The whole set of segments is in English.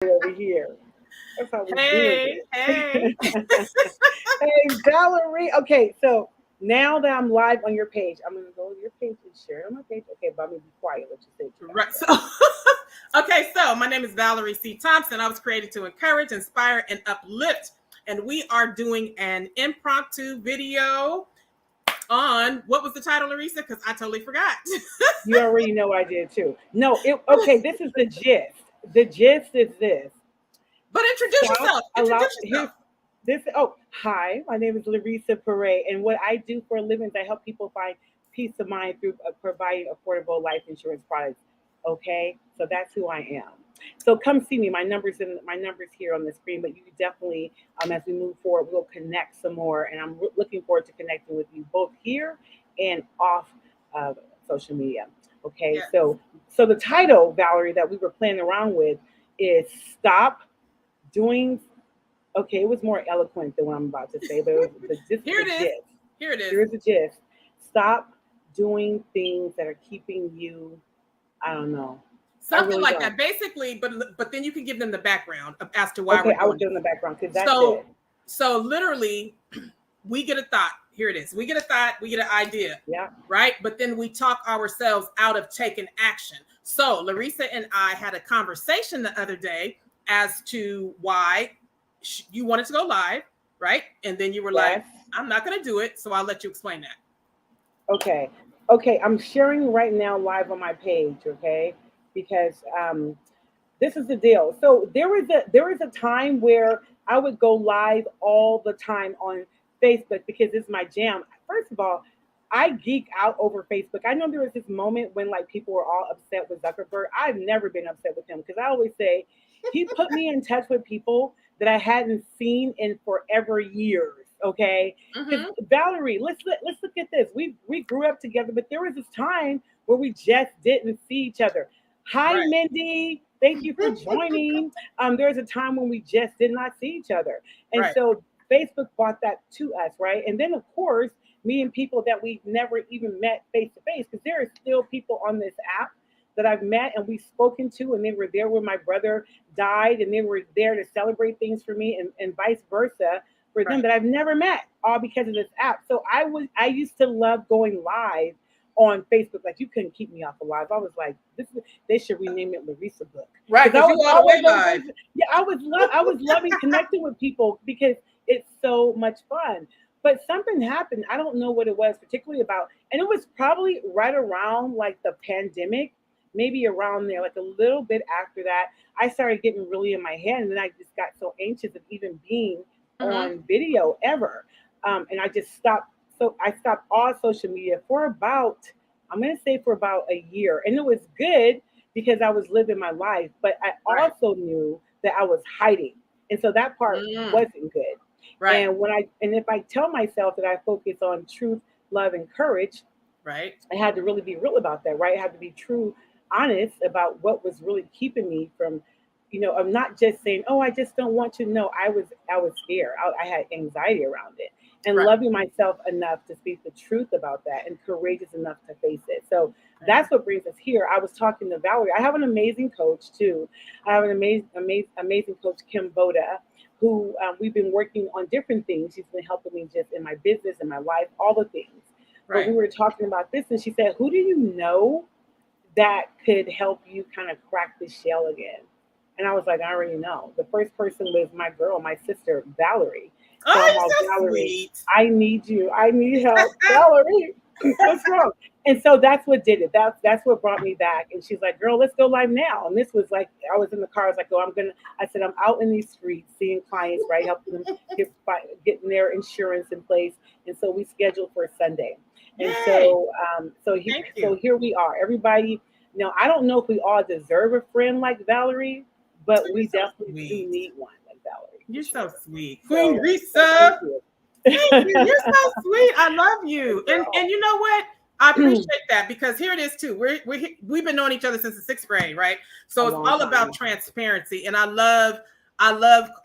over here. That's how we're doing Hey, hey. it. Hey, Valerie. Okay, so now that I'm live on your page, I'm gonna go to your page and share it on my page. Okay, but I'm gonna be quiet. What you say you got Right. to So, okay. So, my name is Valerie C. Thompson. I was created to encourage, inspire, and uplift. And we are doing an impromptu video on what was the title, Larissa? Because I totally forgot. say. You already know I did too. No, okay. This is the gist. The gist is this. But introduce Stop. yourself. Allow. Introduce Here's yourself. this. Oh, hi. My name is Larissa Pere, and what I do for a living is I help people find peace of mind through providing affordable life insurance products. Okay, so that's who I am. So come see me. My numbers here on the screen, but you definitely, as we move forward, we'll connect some more, and I'm looking forward to connecting with you both here and off of social media. Okay, Yes. so the title, Valerie, that we were playing around with is "Stop Doing." Okay, it was more eloquent than what I'm about to say, but this is Here the it is. gist. Here it is. Here's the gist. Stop doing things that are keeping you, I don't know. I Something really like don't. that. Basically, but then you can give them the background as to why Okay, we're I will doing do it. in the background because that's So it. so literally we get a thought. Here it is. We get a thought, we get an idea, Yeah. right? But then we talk ourselves out of taking action. So Larissa and I had a conversation the other day as to why you wanted to go live, right? And then you were like, Yes. I'm not going to do it. So I'll let you explain that. Okay. Okay. I'm sharing right now live on my page. Okay. Because this is the deal. So there is a time where I would go live all the time on Facebook because it's my jam. First of all, I geek out over Facebook. I know there was this moment when like people were all upset with Zuckerberg. I've never been upset with him because I always say he put me in touch with people that I hadn't seen in forever years. Okay, because Mm-hmm. Valerie, let's look at this. We grew up together, but there was this time where we just didn't see each other. Hi, Right. Mindy. Thank you for joining. There was a time when we just did not see each other. And Right. so Facebook brought that to us, right? And then, of course, meeting people that we've never even met face to face, because there are still people on this app that I've met and we've spoken to, and they were there when my brother died, and they were there to celebrate things for me, and vice versa for them Right. that I've never met, all because of this app. So I used to love going live on Facebook. Like you couldn't keep me off alive. I was like, they should rename it Larissa Book Right. because I Because you was all the way always on live. Facebook. Yeah, I was loving connecting with people because it's so much fun. But something happened. I don't know what it was particularly about, and it was probably right around like the pandemic, maybe around there, like a little bit after that. I started getting really in my head, and then I just got so anxious of even being Mm-hmm. on video ever, and I just stopped. So I stopped all social media for about, I'm going to say for about a year. And it was good because I was living my life, but I Right. also knew that I was hiding. And so that part Mm. wasn't good. Right. And if I tell myself that I focus on truth, love, and courage, Right. I had to really be real about that, right? I had to be true, honest about what was really keeping me from, I'm not just saying, oh, I just don't want to. No, I was scared. I had anxiety around it, and Right. loving myself enough to speak the truth about that, and courageous enough to face it. So Yeah. that's what brings us here. I was talking to Valerie. I have an amazing coach too. I have an amazing coach, Kim Boda, who we've been working on different things. She's been helping me just in my business, in my life, all the things. But Right. we were talking about this, and she said, "Who do you know that could help you kind of crack the shell again?" And I was like, "I already know." The first person was my girl, my sister, Valerie. So Oh, I'm all, you're so Valerie, sweet. I need you. I need help. Valerie, what's wrong? And so that's what did it. That's what brought me back. And she's like, "Girl, let's go live now." And this was like, I was in the car. I was like, "Oh, I said, I'm out in these streets seeing clients, right? Helping them getting their insurance in place. And so we scheduled for Sunday. And Yay. so, Thank so you. here we are. Everybody, I don't know if we all deserve a friend like Valerie, but Oh, we you're so definitely do sweet. need one like Valerie for You're so sure. sweet. Queen So thank Risa. you. Thank you. You're so sweet. I love you. And Girl. you know what? I appreciate that because here it is too. We've been knowing each other since the sixth grade, right? A So it's long all about time. transparency. And I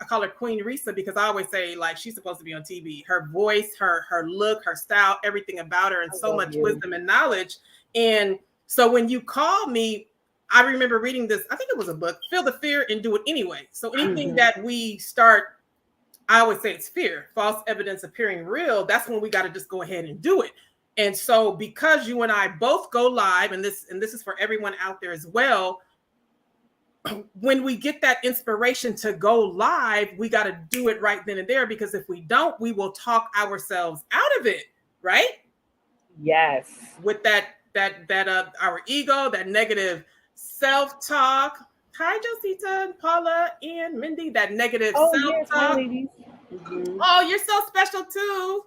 call her Queen Risa because I always say like she's supposed to be on TV. Her voice, her look, her style, everything about her, and I so love much you. wisdom and knowledge. And so when you call me, I remember reading this, I think it was a book, Feel the Fear and Do It Anyway. So anything Mhm. that we start, I always say it's fear, false evidence appearing real, that's when we got to just go ahead and do it. And so because you and I both go live, and this is for everyone out there as well, when we get that inspiration to go live, we got to do it right then and there, because if we don't, we will talk ourselves out of it, right? Yes. With that our ego, that negative self-talk. Hi, Josita, Paula, and Mindy. That negative Oh, yes. Hi, self-talk. ladies. Mhm. Oh, you're so special too.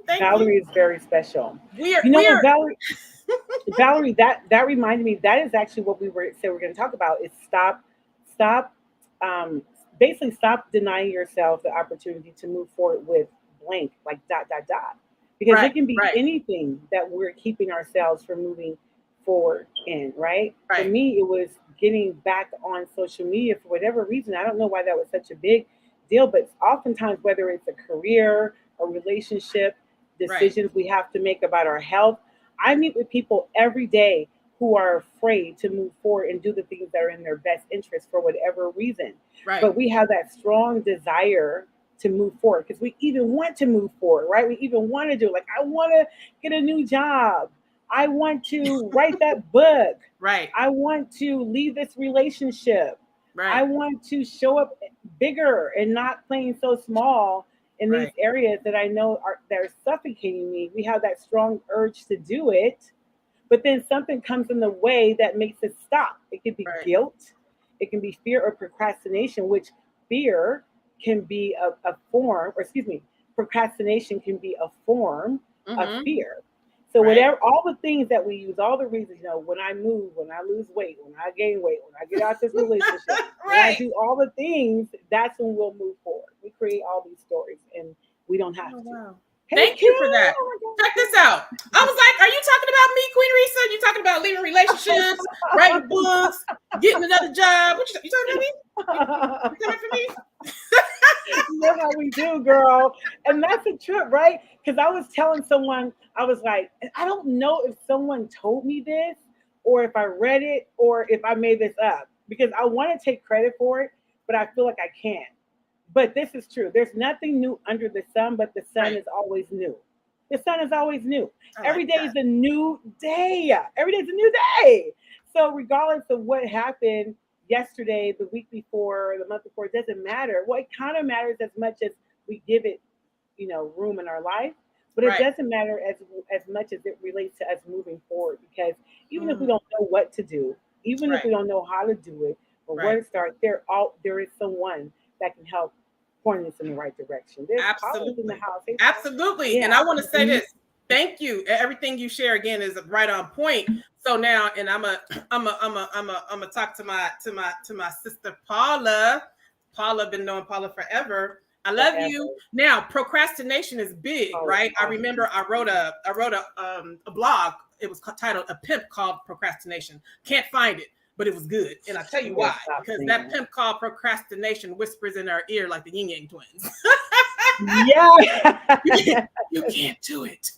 Thank you. Valerie is very special. We're You know what, we're Valerie, that reminded me. That is actually what we were said we're going to talk about. Is stop, um, basically stop denying yourself the opportunity to move forward with blank, like dot dot dot, because right, it can be right, anything that we're keeping ourselves from moving forward in. Right. For right, me, it was getting back on social media for whatever reason. I don't know why that was such a big deal, but oftentimes whether it's a career, a relationship, right, decisions we have to make about our health. I meet with people every day who are afraid to move forward and do the things that are in their best interest for whatever reason. right, But we have that strong desire to move forward because we even want to move forward, right? We even want to do, like, I want to get a new job. I want to write that book. right, I want to leave this relationship. I right, want to show up bigger and not playing so small in these right, areas that I know are that are suffocating me. We have that strong urge to do it, but then something comes in the way that makes it stop. It can be right. guilt, it can be fear or procrastination, which fear can be a form, or excuse me, procrastination can be a form of Mm-hmm. fear. So Right, whatever, all the things that we use, all the reasons, when I move, when I lose weight, when I gain weight, when I get out this relationship, when I right. do all the things, that's when we'll move forward. We create all these stories and we don't have Oh to. wow. Hey Thank Kim, you for that. oh Check this out. I was like, are you talking about me, Queen Risa? You talking about leaving relationships, my writing books, getting another job? What you talking about me? God. You coming for me? You know how we do, girl. And that's a trip, right? Because I was telling someone, I was like, I don't know if someone told me this or if I read it or if I made this up because I want to take credit for it, but I feel like I can't. But this is true. There's nothing new under the sun, but the sun Right. is always new. The sun is always new. I Every like day that. is a new day. Every day is a new day. So regardless of what happened yesterday, the week before, the month before, it doesn't matter. Well, it kind of matters as much as we give it, room in our life. But it Right. doesn't matter as much as it relates to us moving forward because even if we Mm, don't know what to do, even if right. we don't know how to do it or where Right. to start, there is someone that can help point us in the right direction. There's Paula's in the Absolutely. house. Hey, Paula. Absolutely. And Yeah. I want to say Mhm. this. Thank you. Everything you share again is right on point. So now, and I'm a talk to my sister Paula. Paula, been knowing Paula forever. I love Forever. you. Now, procrastination is big, Oh, right? I awesome. remember I wrote a blog. It was titled "A Pimp Called Procrastination." Can't find it, but it was good, and I'll tell you Oh, why. stop Because saying that that. pimp called procrastination whispers in our ear like the Yin Yang Twins. Yeah. You can't do it.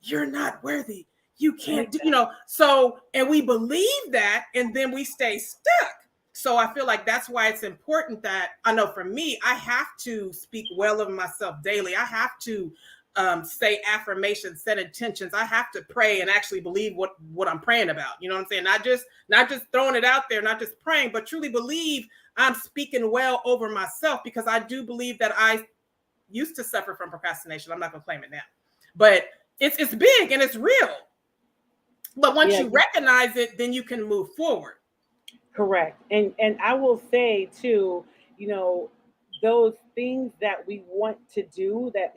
You're not worthy. You can't do, Exactly. so, and we believe that, and then we stay stuck. So I feel like that's why it's important that I know for me, I have to speak well of myself daily. I have to say affirmations, set intentions. I have to pray and actually believe what I'm praying about. You know what I'm saying? Not just throwing it out there, not just praying, but truly believe I'm speaking well over myself because I do believe that I used to suffer from procrastination. I'm not going to claim it now, but it's big and it's real. But once Yeah, you recognize it, then you can move forward. correct. And I will say too, you know, those things that we want to do that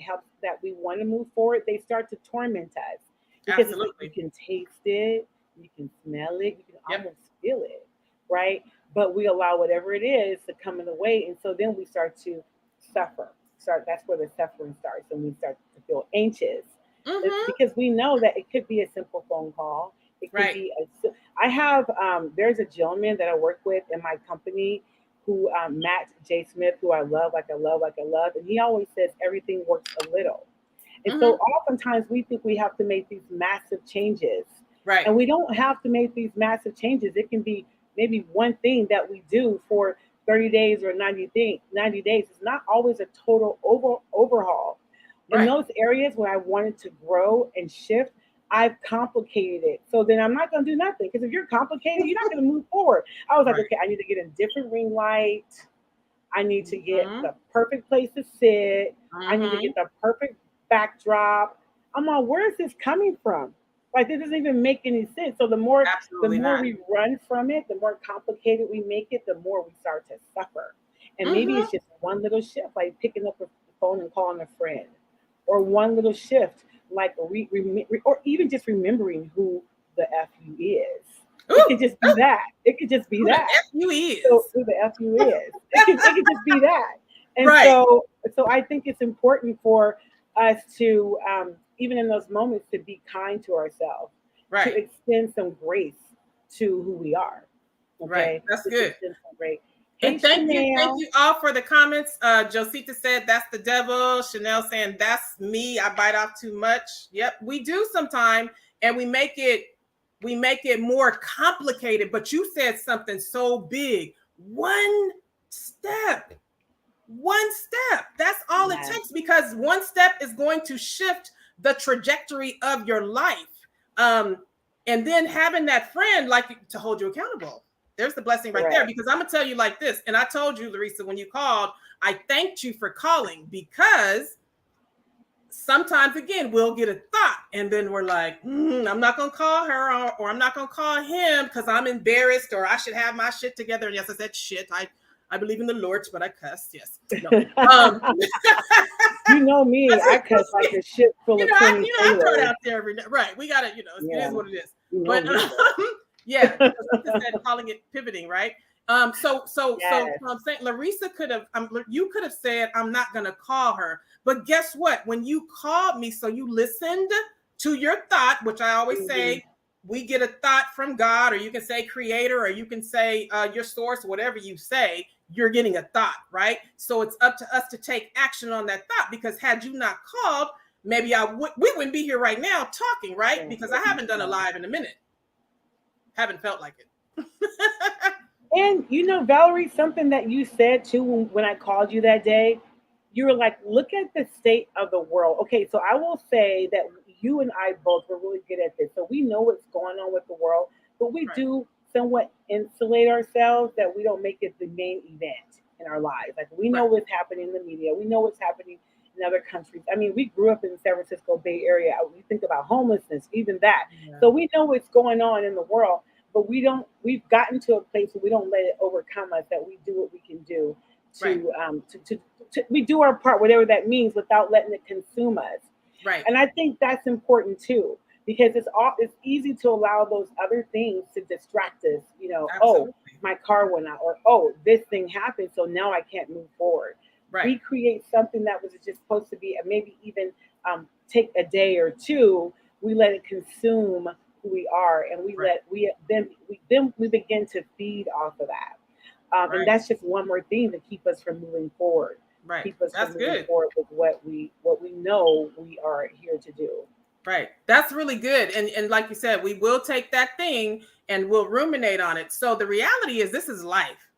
we want to move forward, they start to torment us because it's like you Absolutely. can taste it, you can smell it, you can Yep. almost feel it, right? But we allow whatever it is to come in the way, and so then we start to suffer. That's where the suffering starts, and we start to feel anxious. It's Mm-hmm. because we know that it could be a simple phone call. It can Right. be I have there's a gentleman that I work with in my company who Matt J. Smith, who I love, like I love, like I love, and he always says everything works a little. And so Mm-hmm. oftentimes we think we have to make these massive changes. Right. And we don't have to make these massive changes. It can be maybe one thing that we do for 30 days or 90 days. It's not always a total overhaul. In Right. those areas where I wanted to grow and shift, I've complicated it. So then I'm not going to do nothing, because if you're complicated, you're not going to move forward. I was like, Right. okay, I need to get a different ring light. I need to get Mm-hmm. the perfect place to sit. I need to Mm-hmm. get the perfect backdrop. I'm like, where is this coming from? Like, it doesn't even make any sense. So the Absolutely more not. we run from it, the more complicated we make it, the more we start to suffer. And maybe Mm-hmm. it's just one little shift, like picking up the phone and calling a friend, or one little shift, like or even just remembering who the fu is. It Ooh, could just be that. It could just be who the that. F you So is. who the fu is? It could just be that. And Right. so I think it's important for us to, even in those moments, to be kind to ourselves, to Right. extend some grace to who we are. Right. Okay, That's just good. extend some grace. Hey, And thank Chanel. you all for the comments. Josita said that's the devil. Chanel saying that's me. I bite off too much. Yep, we do sometime, and we make it more complicated. But you said something so big. Step, one step. That's all it Yes. takes, because one step is going to shift the trajectory of your life. Um, and then having that friend like to hold you accountable. There's the blessing right there, Correct. because I'm gonna tell you like this. And I told you, Larissa, when you called, I thanked you for calling, because sometimes again we'll get a thought and then we're like, I'm not gonna call her, or I'm not gonna call him because I'm embarrassed, or I should have my shit together. And yes, I said shit. I believe in the Lord, but I cussed. Yes. No. You know me, I cuss like a ship full of 20 I throw it sailors. out there every day. Right. We gotta, it is Yeah, what it is. you know But me. yeah, Larissa said calling it pivoting, right? So Yes. I'm saying Larissa could have, you could have said, I'm not gonna call her. But guess what? When you called me, so you listened to your thought, which I always Mhm. say, we get a thought from God, or you can say creator, or you can say your source, whatever you say, you're getting a thought, right? So it's up to us to take action on that thought, because had you not called, maybe we wouldn't be here right now talking, right? Because I haven't done a live in a minute. Haven't felt like it. And Valerie, something that you said too when I called you that day, you were like, look at the state of the world. Okay, so I will say that you and I both were really good at this. So we know what's going on with the world, but we Right, do somewhat insulate ourselves that we don't make it the main event in our lives. Like, we know right. what's happening in the media, we know what's happening in other countries. I mean, we grew up in the San Francisco Bay Area. We think about homelessness, even that. Yeah. So we know what's going on in the world, but we've gotten to a place where we don't let it overcome us, that we do what we can do Right, to we do our part, whatever that means, without letting it consume us. right. And I think that's important too, because it's easy to allow those other things to distract us. Oh, Absolutely. my car went out, or oh, this thing happened, so now I can't move forward. Right, We create something that was just supposed to be, maybe even take a day or two. We let it consume who we are, and right, we begin to feed off of that. And right, that's just one more thing to keep us from moving forward, right. keep us from That's moving good. forward with what we know we are here to do. Right. That's really good. And like you said, we will take that thing and we'll ruminate on it. So the reality is, this is life.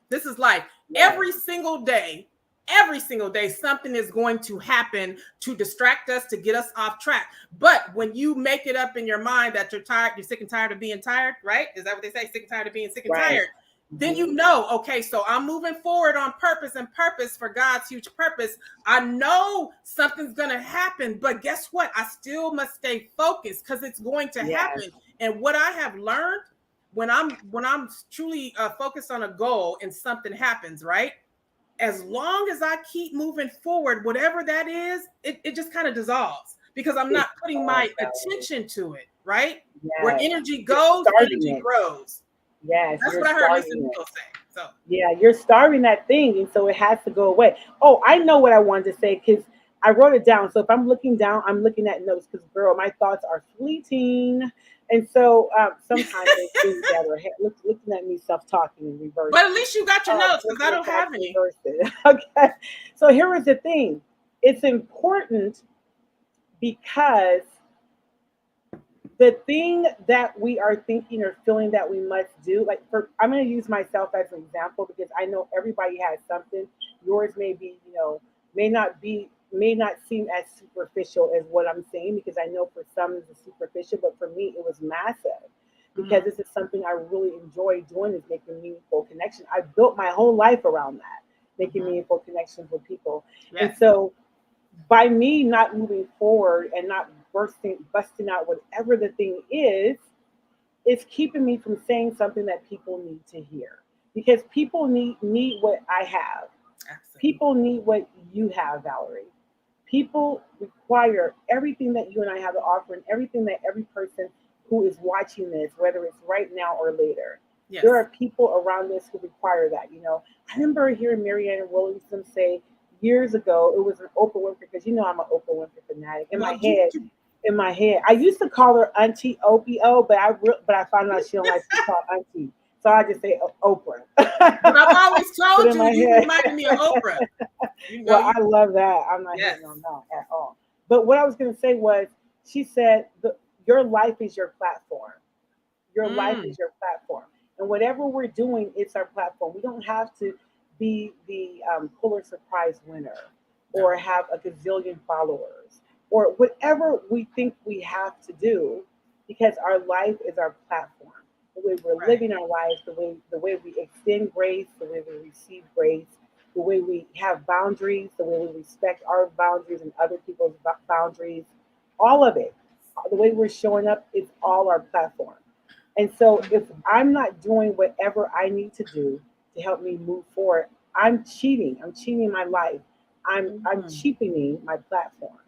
This is life. Yes, Every single day, something is going to happen to distract us, to get us off track. But when you make it up in your mind that you're tired, you're sick and tired of being tired, right? Is that what they say? Sick and tired of being sick and right. tired. Then Hmm. you know, okay, so I'm moving forward on purpose, and purpose for God's huge purpose. I know something's going to happen, but guess what? I still must stay focused, because it's going to Yes, happen. And what I have learned, when I'm truly focused on a goal and something happens, right? As long as I keep moving forward, whatever that is, it just kind of dissolves, because I'm it not putting all my Valerie. attention to it, right? Where Yes, energy you're goes, starting energy it. grows. Yes, That's you're what I heard Lisa starting it. Nichols say. So, Yeah, you're starving that thing, and so it has to go away. Oh, I know what I wanted to say, because I wrote it down. So if I'm looking down, I'm looking at notes, because, girl, my thoughts are fleeting, and so sometimes they do that, or looking at me self-talking in reverse. but at least you got your notes, because I Flipping it don't back, have any. reverse it. Okay. So here is the thing. It's important because the thing that we are thinking or feeling that we must do, like I'm going to use myself as an example because I know everybody has something. Yours may be, may not seem as superficial as what I'm saying because I know for some it's superficial, but for me it was massive because Mhm. this is something I really enjoy doing is making meaningful connection. I built my whole life around that, making Mhm. meaningful connections with people. And Yes. so by me not moving forward and not busting out whatever the thing is, it's keeping me from saying something that people need to hear. Because people need what I have. Absolutely. People need what you have, Valerie. People require everything that you and I have to offer and everything that every person who is watching this, whether it's right now or later. There Yes. are people around us who require that. I remember hearing Marianne Williamson say years ago, it was an Oprah Winfrey, because I'm an Oprah Winfrey fanatic. Well, you, In my head, I used to call her Auntie Opio, but I found out she don't like to be called Auntie, so I just say Oprah. but I've always But told in you, my you head, reminded me of Oprah. You know, well, you I love that. I'm not yes. hating on that at all. But what I was going to say was, she said, your life is your platform. Your life Mm, is your platform. And whatever we're doing, it's our platform. We don't have to be the Pulitzer Prize winner or no. have a gazillion followers or whatever we think we have to do, because our life is our platform. The way we're Right. living our lives, the way we extend grace, the way we receive grace, the way we have boundaries, the way we respect our boundaries and other people's boundaries, all of it, the way we're showing up is all our platform. And so if I'm not doing whatever I need to do to help me move forward, I'm cheating. I'm cheating my life. I'm Mhm. cheapening my platform.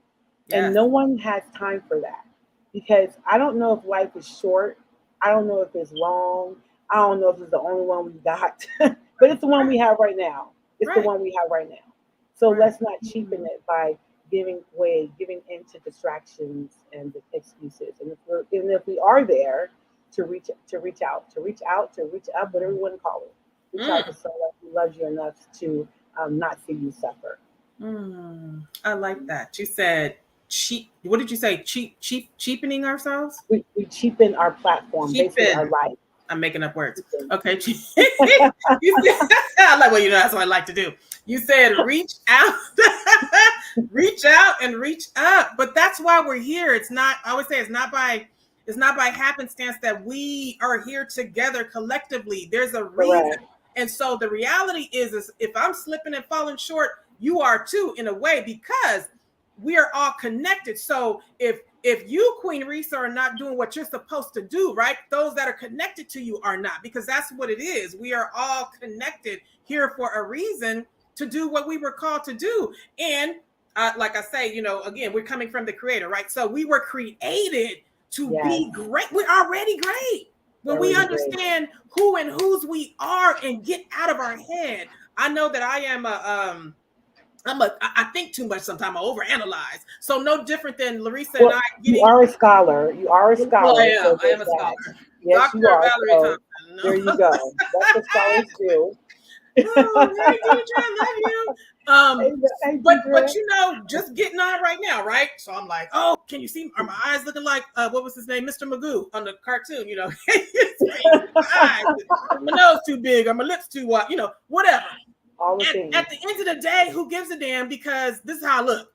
And Yes. no one has time for that. Because I don't know if life is short. I don't know if it's long. I don't know if it's the only one we got. But it's the one we have right now. It's the Right. one we have right now. So Right. let's not cheapen Mhm. it by giving into distractions and excuses. And if we are there, to reach up, whatever you want to call it. Reach out to Mm, someone who loves you enough to not see you suffer. I like that. You said cheap. What did you say? Cheapening ourselves? We cheapen our platform, basically our Cheapen. life. I'm making up words. Cheapen. Okay. You said, I like, well, that's what I like to do. You said reach out, reach out and reach up. But that's why we're here. It's not, I always say it's not by happenstance that we are here together collectively. There's a reason. Correct. And so the reality is if I'm slipping and falling short, you are too, in a way, because we are all connected. So if you, Queen Risa, are not doing what you're supposed to do, right? Those that are connected to you are not, because that's what it is. We are all connected here for a reason to do what we were called to do. And like I say, again, we're coming from the creator, right? So we were created to Yes. be great. We're already great. When we Already great. understand who and whose we are and get out of our head. I know that I am I think too much sometimes. I overanalyze. So no different than Larissa and Well, I you getting. are a scholar. You are a Well, I scholar. am. So I there's am a that. scholar. Yes, Dr. you are. Valerie So Thompson. there you No. go. That's what scholars do. Oh, hey, Deidre, I love you. Hey, hey, But Deidre. just getting on right now, right? So I'm like, oh, can you see? Are my eyes looking like what was his name, Mr. Magoo on the cartoon? Can you see my eyes? Is my nose too big? Are my lips too wide? Whatever. All the At things. the end of the day, who gives a damn? Because this is how I look.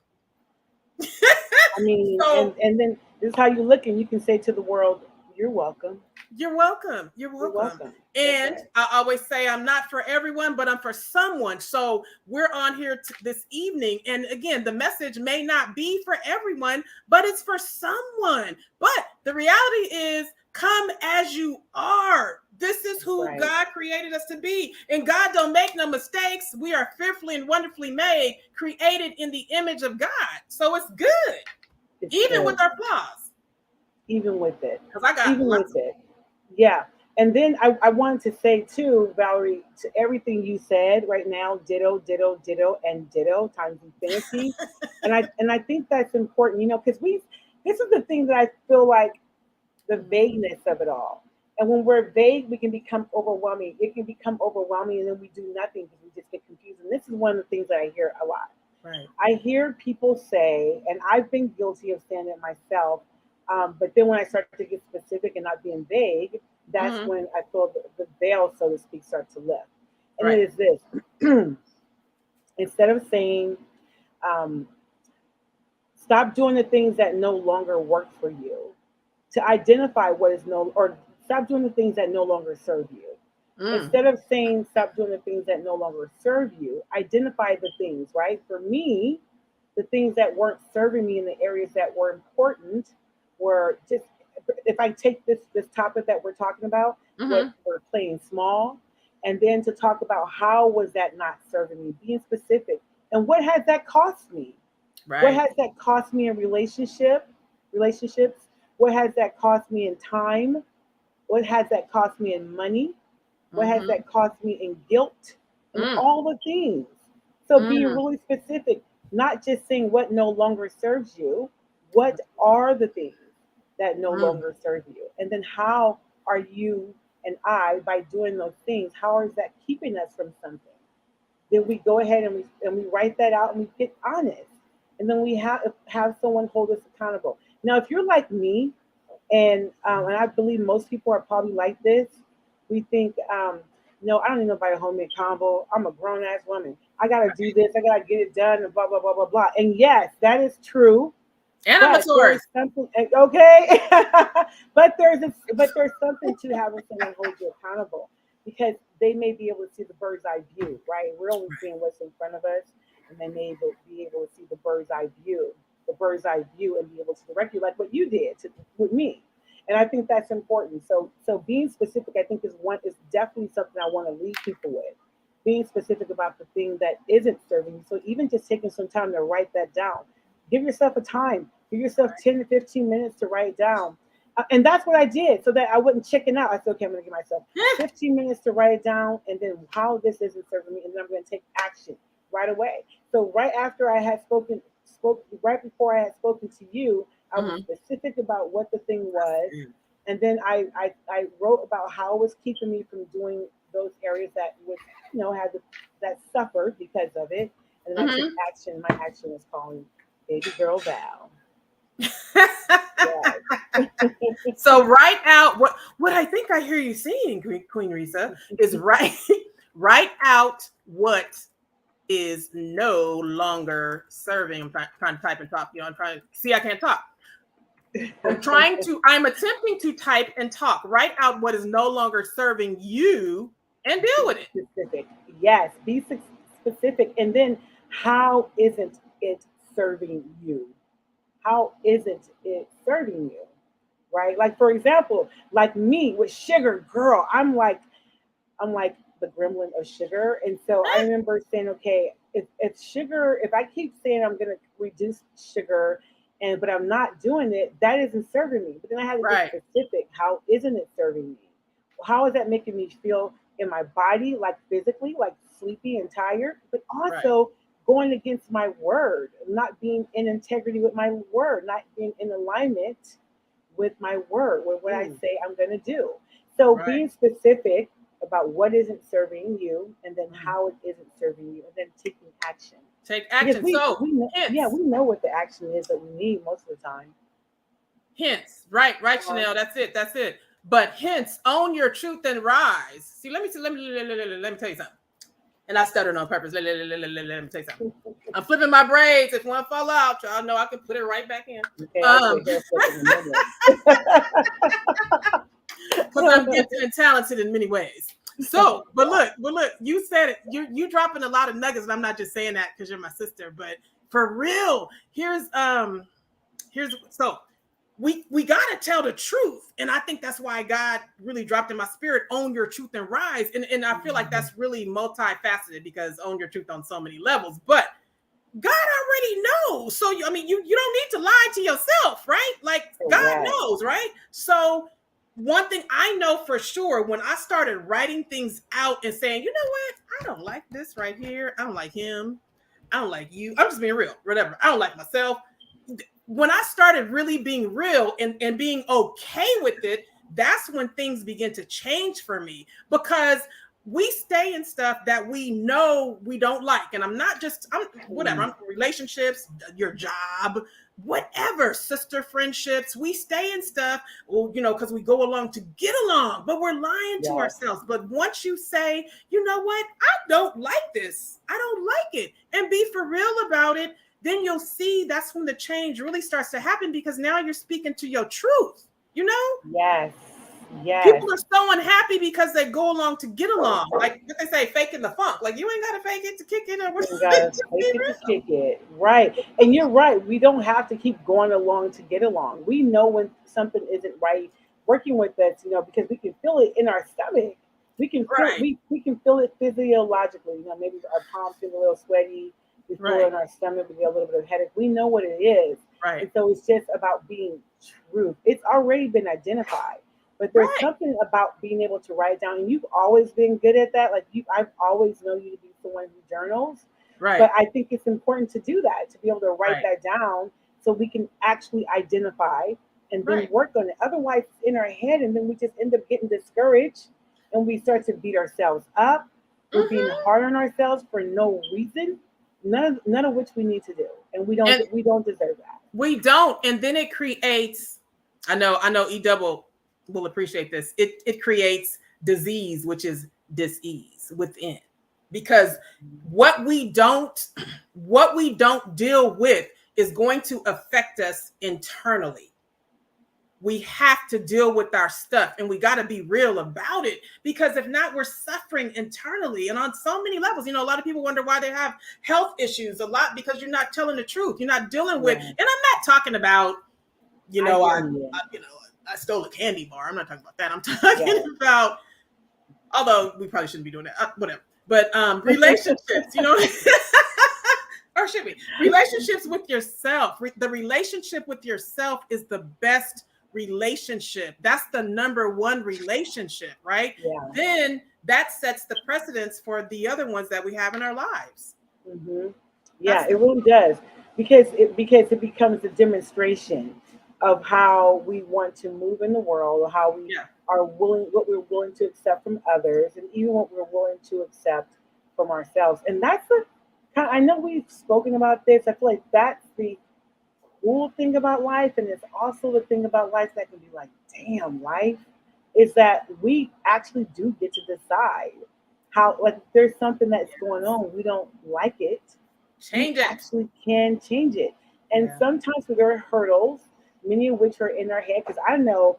I mean, So and then this is how you look, and you can say to the world, "You're welcome. you're welcome. You're You're welcome. welcome." That's And right. I always say I'm not for everyone, but I'm for someone. So we're on here this evening. And again, the message may not be for everyone, but it's for someone. But the reality is, come as you are. This is That's who right. God created us to be. And God don't make no mistakes. We are fearfully and wonderfully made, created in the image of God. So it's good, It's even with good, our flaws. even with it, Because I got even with lots of it. Yeah. And then I wanted to say too, Valerie, to everything you said right now, ditto, ditto, ditto, and ditto times infinity. And I think that's important, because this is the thing that I feel like the vagueness of it all. And when we're vague, we can become overwhelming. It can become overwhelming, and then we do nothing because we just get confused. And this is one of the things that I hear a lot. right. I hear people say, and I've been guilty of saying it myself, But then when I start to get specific and not being vague, that's Mhm. when I feel the veil, so to speak, start to lift. And Right. it is this: instead of saying, um, stop doing the things that no longer work for you, to identify what is no, or stop doing the things that no longer serve you. Mm. Instead of saying stop doing the things that no longer serve you, identify the things, right? For me, the things that weren't serving me in the areas that were important were just, if I take this topic that we're talking about, what Mhm. we're playing small, and then to talk about how was that not serving me, being specific, and what has that cost me? What Right. has that cost me in relationships? What has that cost me in time? What has that cost me in money? What has Mhm. that cost me in guilt? And Mm. all the things. So being Mm. really specific, not just saying what no longer serves you, what are the things that no Mm. longer serve you? And then how are you and I, by doing those things, how is that keeping us from something? Then we go ahead and we write that out and we get honest. And then we have someone hold us accountable. Now, if you're like me, and I believe most people are probably like this. We think, no, I don't need nobody to hold me accountable. I'm a grown ass woman. I gotta do this. I gotta get it done, and blah blah blah blah blah. And yes, that is true. But there Animators. is something, okay. But there's something to having someone hold you accountable, because they may be able to see the bird's eye view, right? We're only seeing what's in front of us, and they may be able to see the bird's eye view, and be able to direct you like what you did with me. And I think that's important. So being specific, I think is definitely something I want to leave people with. Being specific about the thing that isn't serving you. So even just taking some time to write that down. Give yourself a time. Give yourself 10 to 15 minutes to write down. And that's what I did so that I wouldn't chicken out. I said, okay, I'm going to give myself 15 minutes to write it down, and then how this isn't serving me, and then I'm going to take action right away. So right after I had spoke right before I had spoken to you, I was Mhm. specific about what the thing was, and then I wrote about how it was keeping me from doing those areas that would, had that suffered because of it, and then I took Mhm. action. My action was calling Baby Girl Val. Yes. So write out what I think I hear you saying, Queen Risa, is write write out what is no longer serving. I'm trying to type and talk. I'm trying to see I can't talk. I'm attempting to type and talk. Write out what is no longer serving you and deal Be with it. specific. Yes, be specific. And then how isn't it serving you? How isn't it serving you? Right? Like for example, like me with sugar, girl, I'm like the gremlin of sugar. And so I remember saying, okay, if sugar, if I keep saying I'm gonna reduce sugar, but I'm not doing it, that isn't serving me. But then I had to get Right, specific. How isn't it serving me? How is that making me feel in my body, like physically, like sleepy and tired, but right, also going against my word, not being in integrity with my word, not being in alignment with my word, with what I ooh, say I'm going to do. So right. being specific about what isn't serving you, and then Mhm. how it isn't serving you, and then taking action. Take Because action. we So we know, yeah, hints, we know what the action is that we need most of the time. hints. Right, right, Uh-huh. Chanel. That's it. That's it. But hints, own your truth and rise. See, let me tell you something. And I stuttered on purpose. Let me tell you something. I'm flipping my braids. If one fall out, y'all know I can put it right back in. Okay, I'll do a hair flip in a Because I'm minute. gifted and talented in many ways. So, but look, you said it. You dropping a lot of nuggets, and I'm not just saying that because you're my sister, but for real. Here's so we gotta tell the truth, and I think that's why God really dropped in my spirit, own your truth and rise, and I feel like that's really multifaceted because own your truth on so many levels, but God already knows. So you don't need to lie to yourself, right? Like God Correct. knows, right? So one thing I know for sure, when I started writing things out and saying, you know what, I don't like this right here. I don't like him. I don't like you. I'm just being real, whatever. I don't like myself. When I started really being real and being okay with it, that's when things begin to change for me because we stay in stuff that we know we don't like. And I'm whatever, I'm relationships, your job, whatever, sister friendships, we stay in stuff, well, because we go along to get along, but we're lying to ourselves. But once you say, you know what, I don't like this, I don't like it, and be for real about it, then you'll see that's when the change really starts to happen, because now you're speaking to your truth, Yes. Yes. People are so unhappy because they go along to get along. Like what they say, faking the funk. Like, you ain't got to fake it to kick it. You gotta fake it to kick it. Right. And you're right. We don't have to keep going along to get along. We know when something isn't right working with us, because we can feel it in our stomach. We can feel Right. we can feel it physiologically. Maybe our palms feel a little sweaty. We feel it in our stomach. We get a little bit of headache. We know what it is. Right. And so it's just about being true. It's already been identified. But there's something about being able to write it down, and you've always been good at that. Like I've always known you to be someone who journals. Right. But I think it's important to do that, to be able to write that down, so we can actually identify and then work on it. Otherwise, it's in our head, and then we just end up getting discouraged, and we start to beat ourselves up. We're being hard on ourselves for no reason, none of which we need to do, and we don't deserve that. We don't, and then it creates. I know. E-double will appreciate this. It creates disease, which is dis-ease within, because what we don't deal with is going to affect us internally. We have to deal with our stuff, and we got to be real about it, because if not, we're suffering internally and on so many levels. A lot of people wonder why they have health issues a lot, because you're not telling the truth. You're not dealing with, and I'm not talking about, I stole a candy bar. I'm not talking about that. I'm talking about, although we probably shouldn't be doing that, whatever. But relationships, or should we? Relationships with yourself. The relationship with yourself is the best relationship. That's the number one relationship, right? Yeah. Then that sets the precedence for the other ones that we have in our lives. Mm-hmm. Yeah, it really does, because it becomes a demonstration of how we want to move in the world, how we are willing, what we're willing to accept from others, and even what we're willing to accept from ourselves. And that's I know we've spoken about this. I feel like that's the cool thing about life, and it's also the thing about life that can be like, damn, life is that we actually do get to decide how, like, if there's something that's going on, we don't like it. Change it. Actually can change it. And sometimes there are hurdles, many of which are in our head, because I know,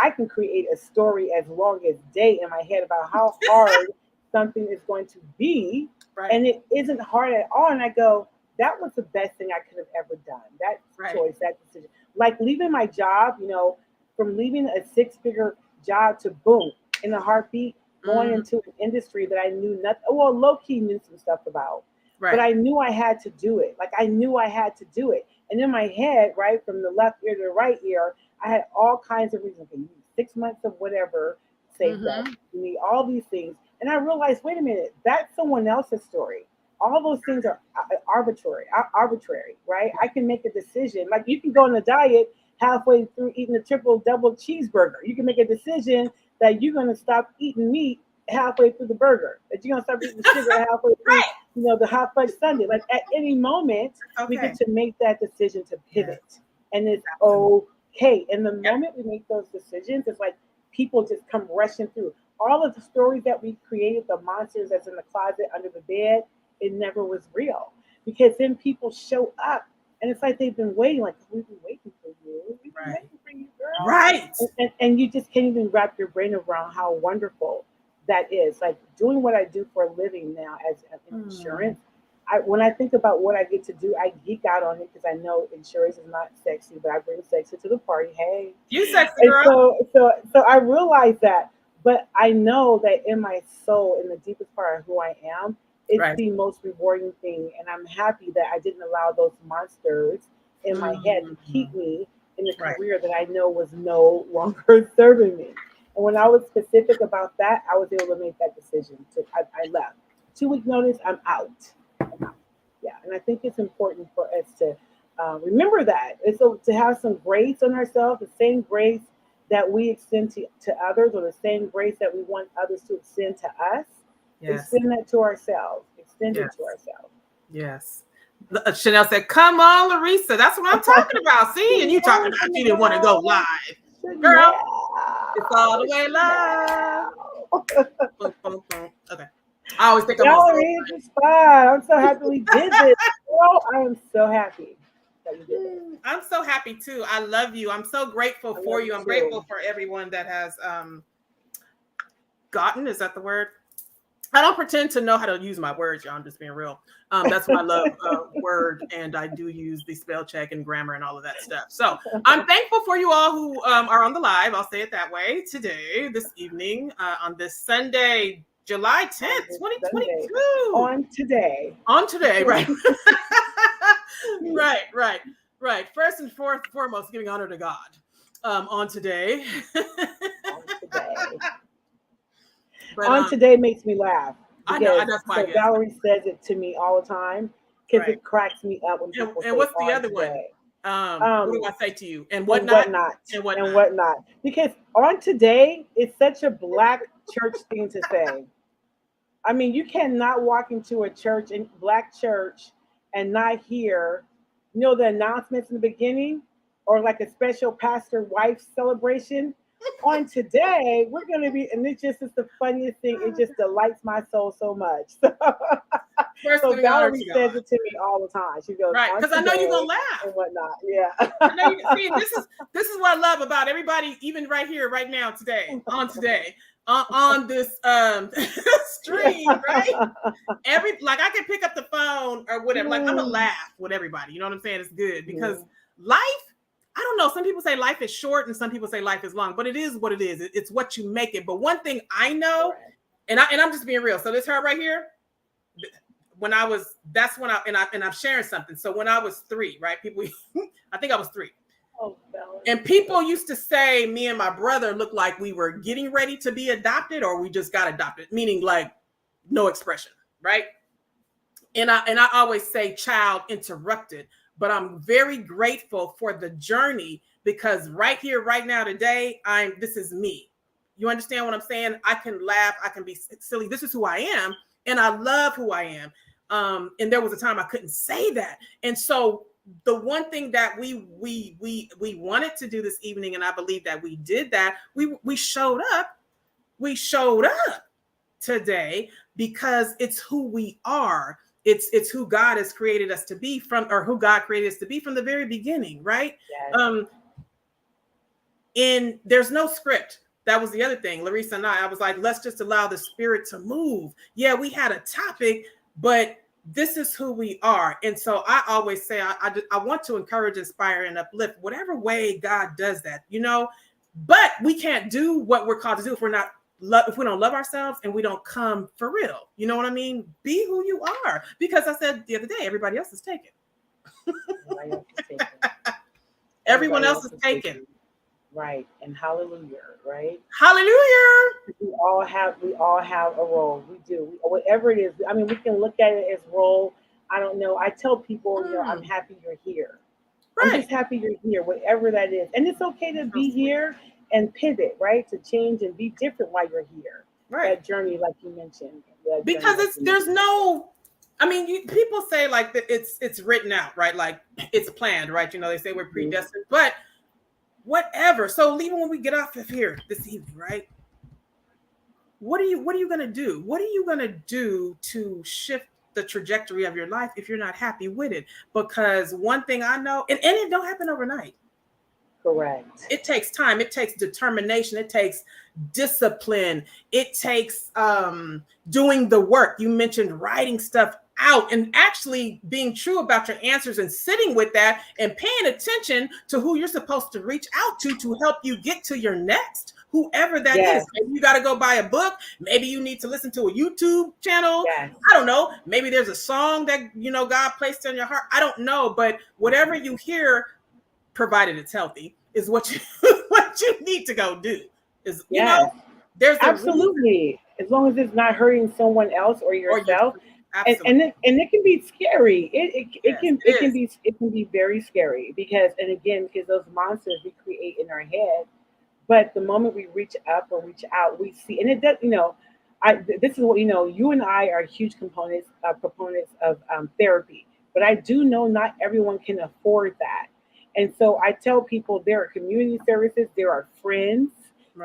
I can create a story as long as day in my head about how hard something is going to be. Right. And it isn't hard at all. And I go, that was the best thing I could have ever done. That choice, that decision. Like leaving my job, from leaving a 6-figure job to boom, in a heartbeat, going into an industry that I knew nothing, well, low-key knew some stuff about. Right. But I knew I had to do it. Like I knew I had to do it. And in my head, right, from the left ear to the right ear, I had all kinds of reasons. You need 6 months of whatever saved up. You need all these things. And I realized, wait a minute, that's someone else's story. All those things are arbitrary, right? I can make a decision. Like you can go on a diet halfway through eating a double cheeseburger. You can make a decision that you're going to stop eating meat halfway through the burger, that you're going to stop eating sugar halfway through, the hot fudge sundae. Like at any moment, we get to make that decision to pivot. And it's okay. And the moment we make those decisions, it's like people just come rushing through. All of the stories that we created, the monsters that's in the closet, under the bed, it never was real. Because then people show up, and it's like they've been waiting, like, we've been waiting for you. We've been waiting for you, girl. Right. And you just can't even wrap your brain around how wonderful that is. Like doing what I do for a living now as insurance, when I think about what I get to do, I geek out on it, because I know insurance is not sexy, but I bring sexy to the party. Hey, you sexy girl. So I realize that, but I know that in my soul, in the deepest part of who I am, it's the most rewarding thing. And I'm happy that I didn't allow those monsters in my head to keep me in the career that I know was no longer serving me. And when I was specific about that, I was able to make that decision. I left. 2-week notice, I'm out. Yeah, and I think it's important for us to remember that. And so to have some grace on ourselves, the same grace that we extend to others, or the same grace that we want others to extend to us, Yes. extend that to ourselves. Extend Yes. it to ourselves. Yes. Chanel said, "Come on, Larissa. That's what I'm talking about. See, and you talking about you didn't want to go live, girl. It's all the way live." Boom, boom, boom. Okay. I always think I'm on. Valerie, this is fun. I'm so happy we did this. Girl, I am so happy that we did this. I'm so happy too. I love you. I'm so grateful for you. I'm grateful for everyone that has gotten. Is that the word? I don't pretend to know how to use my words, y'all. I'm just being real. That's why I love Word, and I do use the spell check and grammar and all of that stuff. So I'm thankful for you all who are on the live. I'll say it that way today, this evening, on this Sunday, July 10th, 2022. On today, right. right. First and foremost, giving honor to God on today. But, today makes me laugh. I know. That's why. So Valerie says it to me all the time because it cracks me up when people say, and what's the other today. one? What do I say to you? And whatnot. And whatnot. Because on today is such a Black church thing to say. I mean, you cannot walk into a church, in Black church, and not hear, the announcements in the beginning, or like a special pastor wife celebration. On today, we're going to be, and it just is the funniest thing. It just delights my soul so much. So Valerie says it to me all the time. She goes, right, because I know you're gonna laugh and whatnot. Yeah. I know you see. This is what I love about everybody, even right here, right now, today, on this stream, right? Like I can pick up the phone or whatever. Like I'm gonna laugh with everybody. You know what I'm saying? It's good because life. I don't know. Some people say life is short and some people say life is long, but it is what it is. It's what you make it. But one thing I know, and I'm just being real. So this her right here, I'm sharing something. So when I was 3, right? People, I think I was 3. Oh, and people used to say me and my brother looked like we were getting ready to be adopted or we just got adopted, meaning like no expression, right? And I always say child interrupted. But I'm very grateful for the journey because right here, right now, today, this is me. You understand what I'm saying? I can laugh. I can be silly. This is who I am. And I love who I am. And there was a time I couldn't say that. And so the one thing that we wanted to do this evening, and I believe that we did that, we showed up. We showed up today because it's who we are. It's who God has created us to be or who God created us to be from the very beginning, right? Yes. And there's no script. That was the other thing. Larissa and I was like, let's just allow the spirit to move. Yeah, we had a topic, but this is who we are. And so I always say, I want to encourage, inspire, and uplift whatever way God does that, but we can't do what we're called to do if we don't love ourselves and we don't come for real. You know what I mean? Be who you are. Because I said the other day, everybody else is taken. Everyone else is taken. Right. And hallelujah, right? Hallelujah. We all have a role. We do. Whatever it is. I mean, we can look at it as role. I don't know. I tell people, I'm happy you're here. Right. I'm just happy you're here, whatever that is. And it's okay to be here and pivot, right? To change and be different while you're here. Right. That journey, like you mentioned. Because people say like that it's written out, right? Like it's planned, right? They say we're predestined, but whatever. So even when we get off of here this evening, right? What are you going to do? What are you going to do to shift the trajectory of your life if you're not happy with it? Because one thing I know, and it don't happen overnight. Correct. It takes time. It takes determination. It takes discipline. It takes doing the work. You mentioned writing stuff out and actually being true about your answers and sitting with that and paying attention to who you're supposed to reach out to help you get to your next, whoever that is. Maybe you got to go buy a book. Maybe you need to listen to a YouTube channel. Yes. I don't know. Maybe there's a song that, God placed in your heart. I don't know. But whatever you hear, provided it's healthy, is what you need to go do. There's absolutely, as long as it's not hurting someone else or yourself. And it can be scary. It can be very scary because those monsters we create in our head But the moment we reach up or reach out, we see, and it does, this is what, you and I are huge proponents of therapy. But I do know not everyone can afford that. And so I tell people there are community services, there are friends,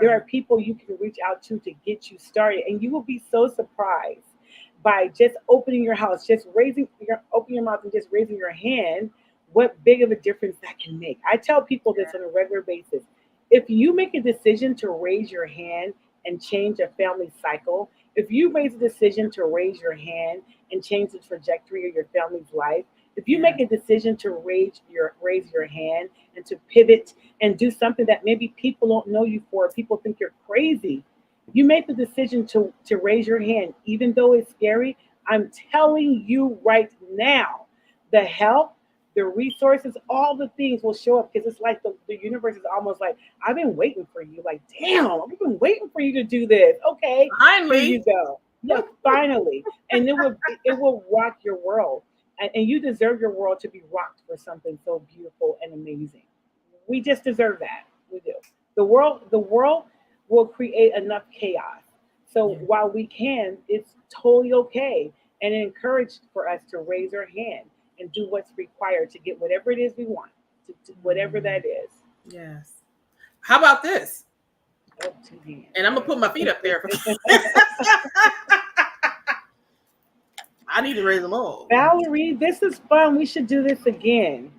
there are Right. people you can reach out to get you started. And you will be so surprised by just opening your house, just open your mouth and just raising your hand, what big of a difference that can make. I tell people this on a regular basis. If you make a decision to raise your hand and change a family cycle, if you raise a decision to raise your hand and change the trajectory of your family's life, if you Yeah. make a decision to raise your hand and to pivot and do something that maybe people don't know you for, people think you're crazy, you make the decision to raise your hand, even though it's scary. I'm telling you right now, the help, the resources, all the things will show up because it's like the universe is almost like, I've been waiting for you. Like, damn, I've been waiting for you to do this. Okay, here Finally. you go. Yeah, finally. And it will rock your world. And you deserve your world to be rocked for something so beautiful and amazing. We just deserve that. We do. The world will create enough chaos. So Yeah. while we can, it's totally okay and encouraged for us to raise our hand and do what's required to get whatever it is we want, to whatever Mm, that is. yes. How about this? Oh, two hands. And I'm gonna put my feet up there. I need to raise them all. Valerie, this is fun. We should do this again.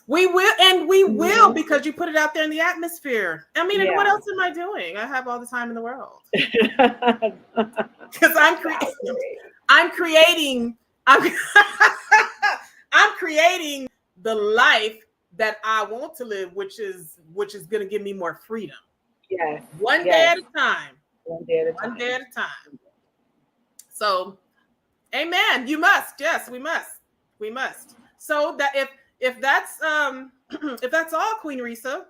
We will, and we will, Mhm. because you put it out there in the atmosphere. I mean, and what Yeah. else am I doing? I have all the time in the world because Valerie. I'm creating, I'm, I'm creating the life that I want to live, which is going to give me more freedom, Yes. one day Yes. at a time, One day at a one day time. at a time. So, amen. You must. Yes, we must. So that if that's if that's all, Queen Risa,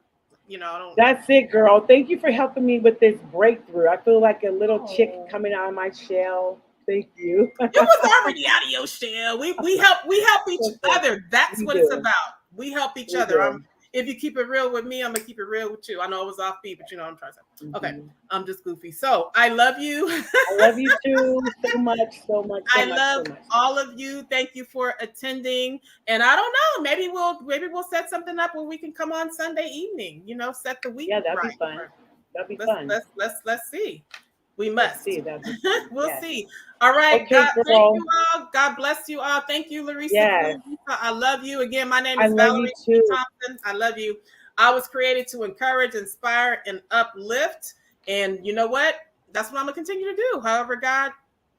I don't. That's it, girl. Thank you for helping me with this breakthrough. I feel like a little chick Oh. coming out of my shell. Thank you. It was already out of your shell. We help each other. That's We what it's do. about. We help each We other. do. If you keep it real with me, I'm gonna keep it real with you. I know it was offbeat, but I'm trying to say. Okay, Mhm. I'm just goofy. So I love you. I love you too so much, so much, so I much, so love much. all of you. Thank you for attending. And I don't know, maybe we'll set something up where we can come on Sunday evening. Set the week Yeah, that'd be right. fun. That'd be Let's fun. let's let's let's see. We Let's must. see. That'd be fun. We'll Yes. see. All right. Okay, God, thank you girl. all. God bless you all. Thank you, Larissa. Yes. Queen Lisa. I love you. Again, my name I is love you Valerie C. too. Thompson. I love you. I was created to encourage, inspire, and uplift. And you know what? That's what I'm gonna continue to do. However, God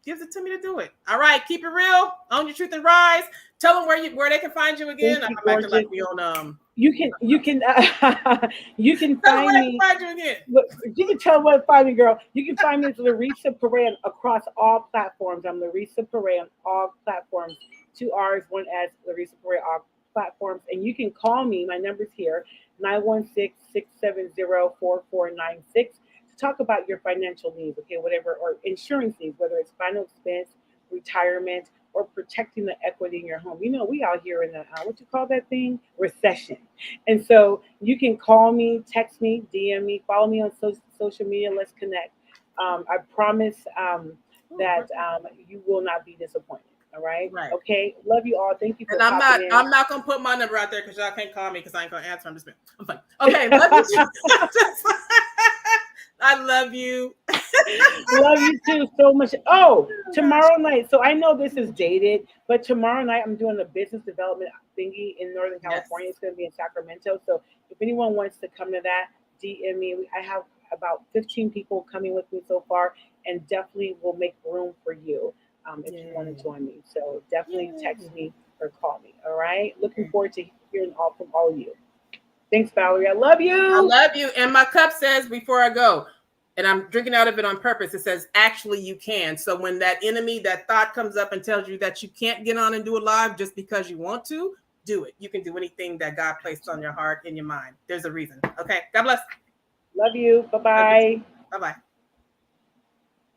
gives it to me to do it. All right, keep it real. Own your truth and rise. Tell them where they can find you again. Thank I'm you, acting like gorgeous. we on. You can Tell them where find they can me. find you again. Look, you can tell what to find me, girl. You can find me as Larissa Paran across all platforms. I'm Larissa Paran on all platforms. Two R's, one S, Larissa Paran, all platforms. And you can call me. My number's here, 916-670-4496, to talk about your financial needs, okay, whatever, or insurance needs, whether it's final expense, retirement, or protecting the equity in your home. We out here in the, what you call that thing? Recession. And so you can call me, text me, DM me, follow me on social media. Let's connect. I promise Ooh, that you will not be disappointed. All right. right. Okay. Love you all. Thank you for And I'm popping not in. I'm not gonna put my number out there because y'all can't call me because I ain't gonna answer. I'm fine. Okay, love you. I love you. Love you too so much. Oh, tomorrow night. So I know this is dated, but tomorrow night I'm doing a business development thingy in Northern Yes. California. It's going to be in Sacramento. So if anyone wants to come to that, DM me. I have about 15 people coming with me so far, and definitely will make room for you if you want to Yay. join me. So definitely Yay. text me or call me. All right. Looking forward to hearing all from all of you. Thanks, Valerie. I love I you. love you. And my cup says before I go, and I'm drinking out of it on purpose, it says, actually, you can. So when that enemy, that thought comes up and tells you that you can't get on and do it live just because you want to, do it. You can do anything that God placed on your heart and your mind. There's a reason. Okay. God bless. Love you. Bye bye. Bye bye.